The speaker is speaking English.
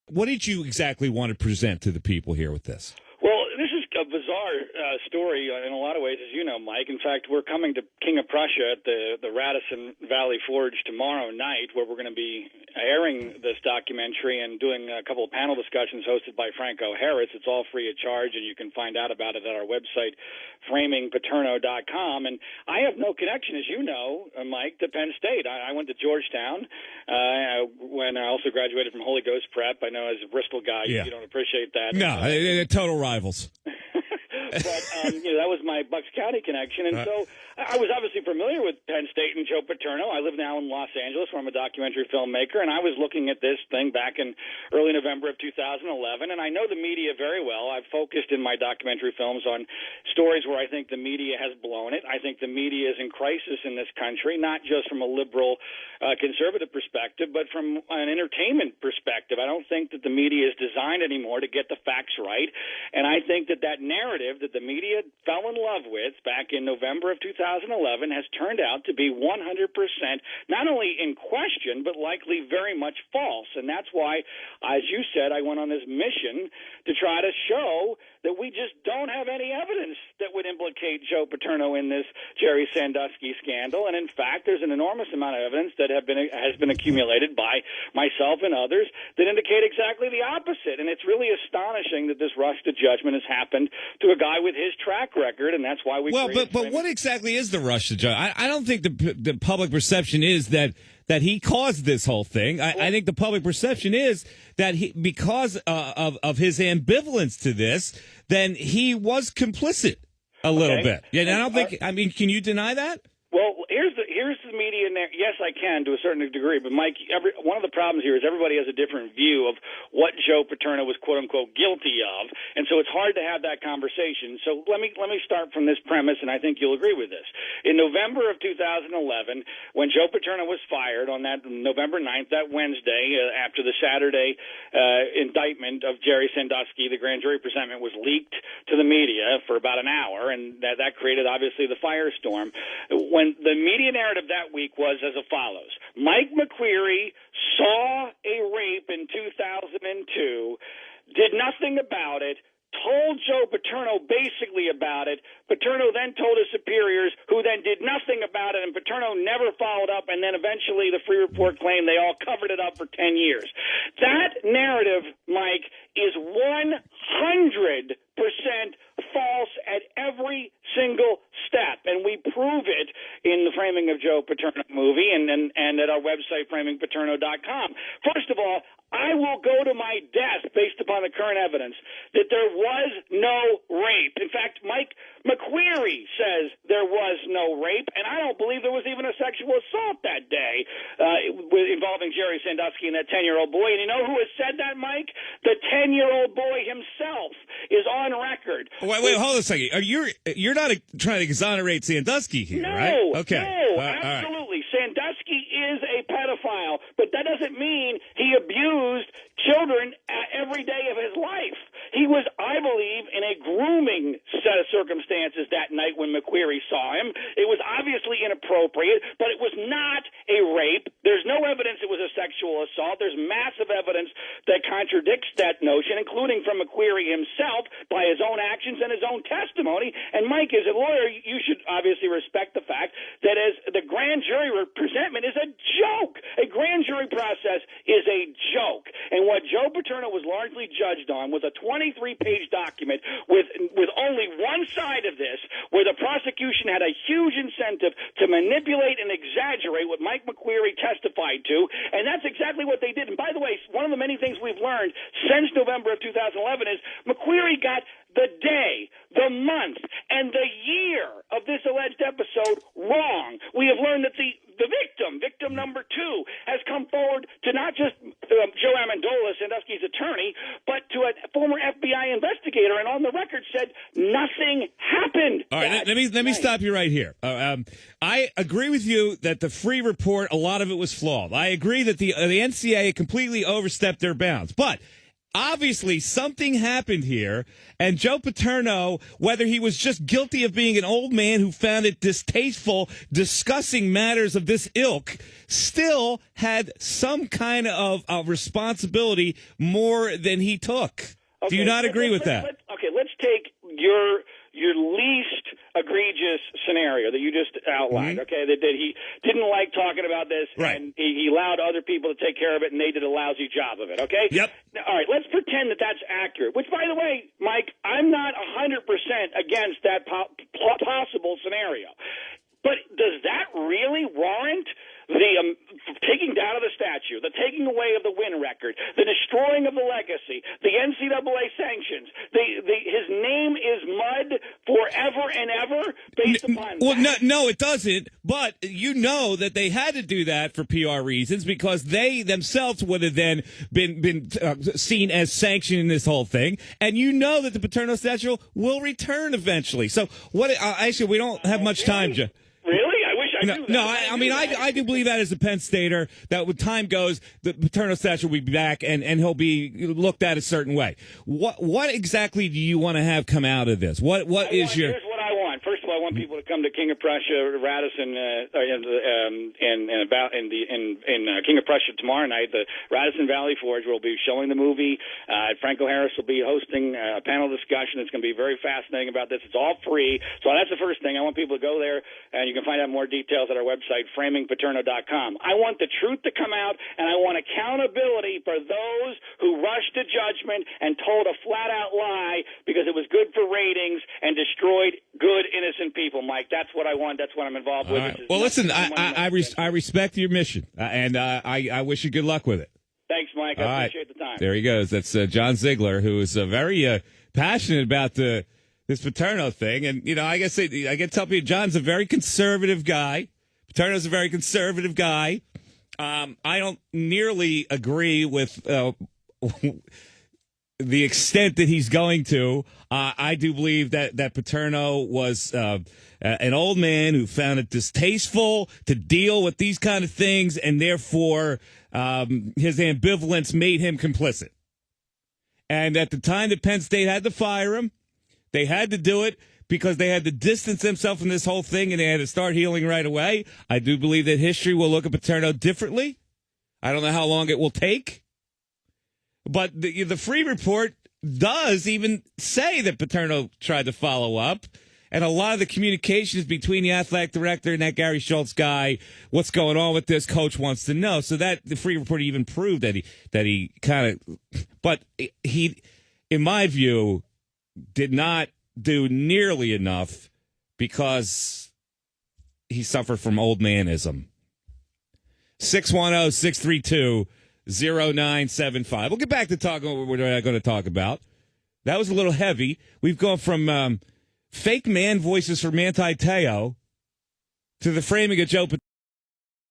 What did you exactly want to present to the people here with this? Well, this is a bizarre story in a lot of ways, as you know, Mike. In fact, we're coming to King of Prussia at the Radisson Valley Forge tomorrow night, where we're going to be airing this documentary and doing a couple of panel discussions hosted by Franco Harris. It's all free of charge, and you can find out about it at our website, framingpaterno.com. And I have no connection, as you know, Mike, to Penn State. I went to Georgetown when I also graduated from Holy Ghost Prep. I know as a Bristol guy, you don't appreciate that. No, total rivals. But that was my Bucks County connection, and so I was obviously familiar with Penn State and Joe Paterno. I live now in Los Angeles, where I'm a documentary filmmaker, and I was looking at this thing back in early November of 2011, and I know the media very well. I've focused in my documentary films on stories where I think the media has blown it. I think the media is in crisis in this country, not just from a liberal, conservative perspective, but from an entertainment perspective. I don't think that the media is designed anymore to get the facts right, and I think that narrative that the media fell in love with back in November of 2011 has turned out to be 100% not only in question, but likely very much false. And that's why, as you said, I went on this mission to try to show that we just don't have any evidence that would implicate Joe Paterno in this Jerry Sandusky scandal. And in fact, there's an enormous amount of evidence that has been accumulated by myself and others that indicate exactly the opposite. And it's really astonishing that this rush to judgment has happened to a guy with his track record, and that's why we. Well, but what exactly is the rush to judgment? I don't think the public perception is that he caused this whole thing. I think the public perception is that because of his ambivalence to this, then he was complicit a little bit. Yeah, and I don't think. I mean, can you deny that? Well, here's the media in there. Yes, I can to a certain degree, but Mike, one of the problems here is everybody has a different view of what Joe Paterno was quote unquote guilty of, and so it's hard to have that conversation. So let me start from this premise, and I think you'll agree with this. In November of 2011, when Joe Paterno was fired on that November 9th, that Wednesday, after the Saturday indictment of Jerry Sandusky, the grand jury presentment was leaked to the media for about an hour, and that created obviously the firestorm. When the media narrative that week was as follows: Mike McQueary saw a rape in 2002, did nothing about it, told Joe Paterno basically about it. Paterno then told his superiors, who then did nothing about it, and Paterno never followed up, and then eventually the free report claimed they all covered it up for 10 years. That narrative, Mike, is 100% false at every single step, and we prove it in the Framing of Joe Paterno movie and at our website, framingpaterno.com. First of all, I will go to my death based upon the current evidence that there was no rape. In fact, Mike McQueary says there was no rape, and I don't believe there was even a sexual assault that day involving Jerry Sandusky and that 10-year-old boy. And you know who has said that, Mike? The 10-year-old boy himself is on record. Wait, hold on a second. You're not trying to exonerate Sandusky here, right? Okay. No, absolutely. Right. Sandusky is a pedophile, but that doesn't mean he abused children every day of his life. He was, I believe, in a grooming set of circumstances that night when McQueary saw him. It was obviously inappropriate, but it was not a rape. There's no evidence it was a sexual assault. There's massive evidence that contradicts that notion, including from McQueary himself by his own actions and his own testimony. And Mike, as a lawyer, you should obviously respect the fact that as the grand jury presentment is a joke. A grand jury process is a joke. And what Joe Paterno was largely judged on was a 23-page document with only one side of this, where the prosecution had a huge incentive to manipulate and exaggerate what Mike McQueary testified to, and that's exactly what they did. And by the way, one of the many things we've learned since November of 2011 is McQueary got the day, the month, and the year of this alleged episode wrong. We have learned that the victim number 2, has come forward to not just Joe Amendola, Sandusky's attorney, but to a former FBI investigator, and on the record said nothing happened. All right, let me stop you right here. I agree with you that the free report, a lot of it was flawed. I agree that the NCAA completely overstepped their bounds, but obviously something happened here, and Joe Paterno, whether he was just guilty of being an old man who found it distasteful discussing matters of this ilk, still had some kind of responsibility more than he took. Okay, do you not agree with that? Let's take your least egregious scenario that you just outlined, okay, that he didn't like talking about this, right, and he allowed other people to take care of it, and they did a lousy job of it, okay? Yep. Now, all right, let's pretend that that's accurate, which, by the way, Mike, I'm not 100% against that possible scenario. But does that really warrant the taking down of the statue, the taking away of the win record, the destroying of the legacy, the NCAA sanctions? His name is mud forever and ever based upon well, that. No, it doesn't. But you know that they had to do that for PR reasons because they themselves would have then been seen as sanctioning this whole thing. And you know that the Paterno statue will return eventually. So what? Actually, we don't have much time, Joe. Really? I wish I knew that. No, I do believe that as a Penn Stater, that when time goes, the Paterno statue will be back and he'll be looked at a certain way. What exactly do you want to have come out of this? Here's what I want. First of all, I want people to come to King of Prussia, Radisson, in King of Prussia tomorrow night. The Radisson Valley Forge will be showing the movie. Franco Harris will be hosting a panel discussion. It's going to be very fascinating about this. It's all free. So that's the first thing. I want people to go there, and you can find out more details at our website, framingpaterno.com. I want the truth to come out, and I want accountability for those who rushed to judgment and told a flat-out lie because it was good for ratings and destroyed good, innocent people, Mike. That's what I want. That's what I'm involved with. Right. Well, listen, I respect your mission, and I wish you good luck with it. Thanks, Mike. I appreciate the time. There he goes. That's John Ziegler, who is very passionate about this Paterno thing. And, you know, I guess I can tell you, John's a very conservative guy. Paterno's a very conservative guy. I don't nearly agree with the extent that he's going to. I do believe that Paterno was an old man who found it distasteful to deal with these kind of things, and therefore his ambivalence made him complicit. And at the time that Penn State had to fire him, they had to do it because they had to distance themselves from this whole thing, and they had to start healing right away. I do believe that history will look at Paterno differently. I don't know how long it will take. But the free report does even say that Paterno tried to follow up. And a lot of the communications between the athletic director and that Gary Schultz guy, what's going on with this, coach wants to know. So that the free report even proved that he kind of, but he, in my view, did not do nearly enough because he suffered from old manism. 610-632-0975. We'll get back to talking what we're going to talk about. That was a little heavy. We've gone from fake man voices for Manti Te'o to the framing of Joe